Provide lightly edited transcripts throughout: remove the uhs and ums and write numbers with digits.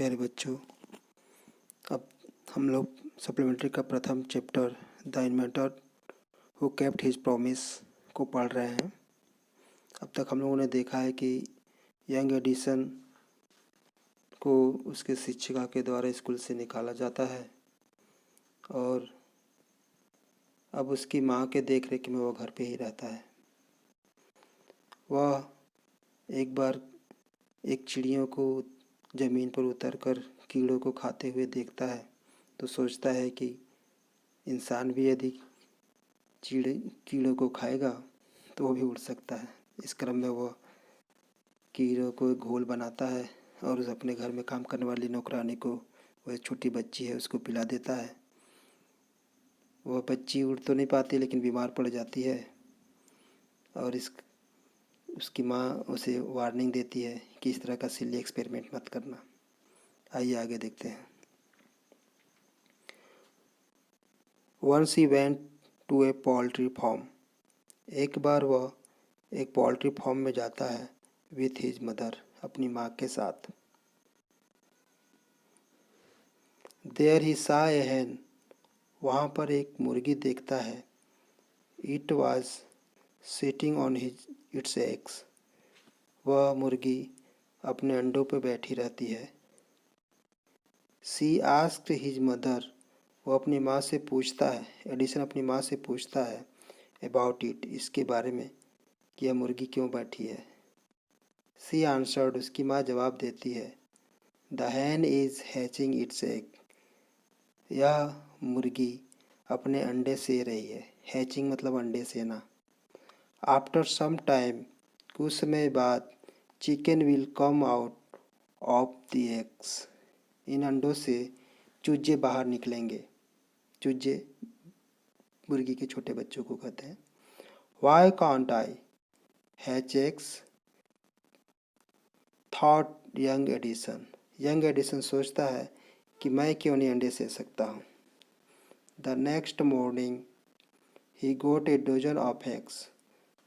प्यारे बच्चों, अब हम लोग सप्लीमेंट्री का प्रथम chapter the inventor who kept his promise को पढ़ रहे हैं। अब तक हम लोगों ने देखा है कि यंग एडिसन को उसके शिक्षिका के द्वारा स्कूल से निकाला जाता है और अब उसकी माँ के देख रेख में वह घर पे ही रहता है। वह एक बार एक चिड़ियों को ज़मीन पर उतरकर कीड़ों को खाते हुए देखता है तो सोचता है कि इंसान भी यदि कीड़ों को खाएगा तो वो भी उड़ सकता है। इस क्रम में वह कीड़ों को एक घोल बनाता है और उस अपने घर में काम करने वाली नौकरानी को, वह छोटी बच्ची है, उसको पिला देता है। वह बच्ची उड़ तो नहीं पाती लेकिन बीमार पड़ जाती है और उसकी माँ उसे वार्निंग देती है कि इस तरह का सिली एक्सपेरिमेंट मत करना। आइए आगे देखते हैं। Once he went to a poultry farm. एक बार वह एक पोल्ट्री फार्म में जाता है विथ हिज मदर, अपनी माँ के साथ। देयर ही सा ए hen, वहाँ पर एक मुर्गी देखता है। It was sitting on it's eggs, वह मुर्गी अपने अंडों पर बैठी रहती है। सी आस्क्ड हिज मदर, वो अपनी माँ से पूछता है, एडिसन अपनी माँ से पूछता है अबाउट इट, इसके बारे में कि यह मुर्गी क्यों बैठी है। सी आंसर्ड, उसकी माँ जवाब देती है, the hen is hatching it's egg, यह मुर्गी अपने अंडे से रही है। हैचिंग मतलब अंडे सेना। आफ्टर सम टाइम, कुछ समय बाद, chicken will come out of the eggs, इन अंडों से चूजे बाहर निकलेंगे। चूजे मुर्गी के छोटे बच्चों को कहते हैं। Why can't I hatch eggs, thought young Edison, young Edison सोचता है कि मैं क्यों नहीं अंडे से सकता हूँ। The next morning he got a dozen of eggs,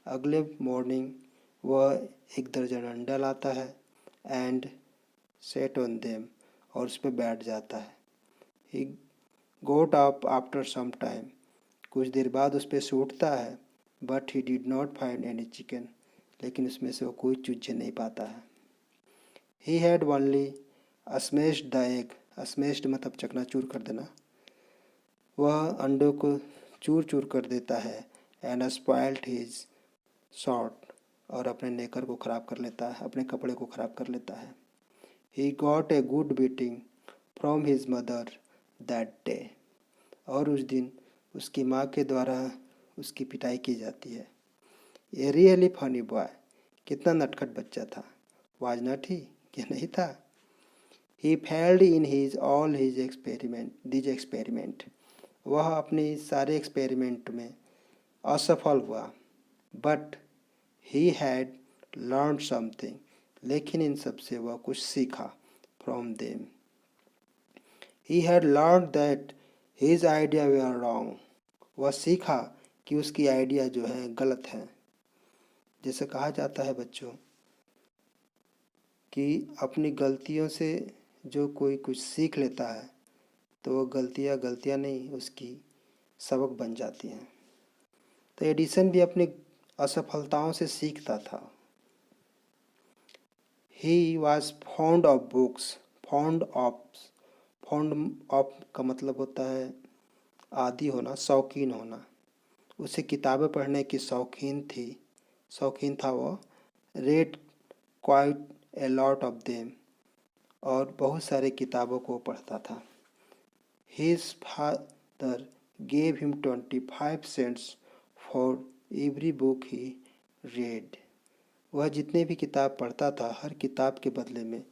अगले मॉर्निंग वह एक दर्जन अंडा लाता है। एंड सेट ऑन देम, और उस पर बैठ जाता है। He got up after some time, कुछ देर बाद उस पर से उठता है। But he did not find any chicken, लेकिन उसमें से वो कोई चूजे नहीं पाता है। He had only smashed the egg, smashed मतलब चकनाचूर कर देना, वह अंडों को चूर चूर कर देता है। एंड स्पॉइल्ड हिज शॉर्ट, और अपने नेकर को ख़राब कर लेता है, अपने कपड़े को ख़राब कर लेता है। He got a good beating from his mother that day, और उस दिन उसकी माँ के द्वारा उसकी पिटाई की जाती है। ए रियली फनी बॉय, कितना नटखट बच्चा था। वाज नॉट ही, क्या नहीं था। He failed in his all his experiment, वह अपने सारे एक्सपेरिमेंट में असफल हुआ। But he had learn something, लेकिन इन सब से वह कुछ सीखा। From them he had learn that his idea were wrong, वह सीखा कि उसकी आइडिया जो है गलत है। जैसे कहा जाता है बच्चों कि अपनी गलतियों से जो कोई कुछ सीख लेता है तो वो गलतियाँ नहीं, उसकी सबक बन जाती हैं। तो एडिसन भी अपनी असफलताओं से सीखता था। He was fond of books, fond of का मतलब होता है आदी होना, शौकीन होना। उसे किताबें पढ़ने की शौकीन था वो। Read quite a lot of them, और बहुत सारे किताबों को पढ़ता था। His father gave him 25 cents for every book he read, वह जितने भी किताब पढ़ता था, हर किताब के बदले में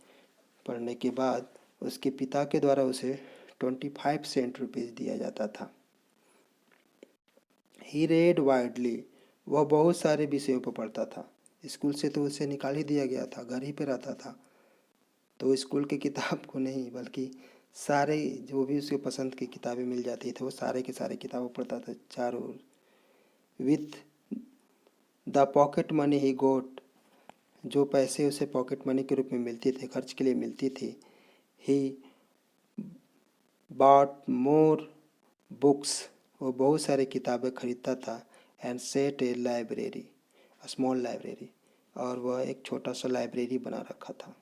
पढ़ने के बाद उसके पिता के द्वारा उसे 25 सेंट रुपीज़ दिया जाता था। ही रेड वाइडली, वह बहुत सारे विषयों पर पढ़ता था। स्कूल से तो उसे निकाल ही दिया गया था, घर ही पे रहता था, तो स्कूल की किताब को नहीं बल्कि सारे जो भी उसके पसंद की किताबें मिल जाती थी वो सारे के सारे किताबें पढ़ता था चारों ओर। विथ द पॉकेट मनी ही गोट, जो पैसे उसे पॉकेट मनी के रूप में मिलती थे, खर्च के लिए मिलती थी, ही bought more books, वो बहुत सारी किताबें खरीदता था, and set a library, a small library, और वह एक छोटा सा लाइब्रेरी बना रखा था।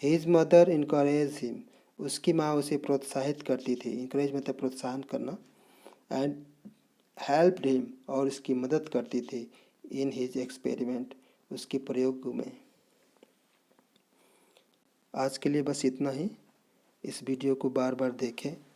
His mother encouraged him, उसकी माँ उसे प्रोत्साहित करती थी, encourage मतलब प्रोत्साहन करना, and helped him, और उसकी मदद करती थी, in his experiment, उसके प्रयोग में। आज के लिए बस इतना ही। इस वीडियो को बार बार देखें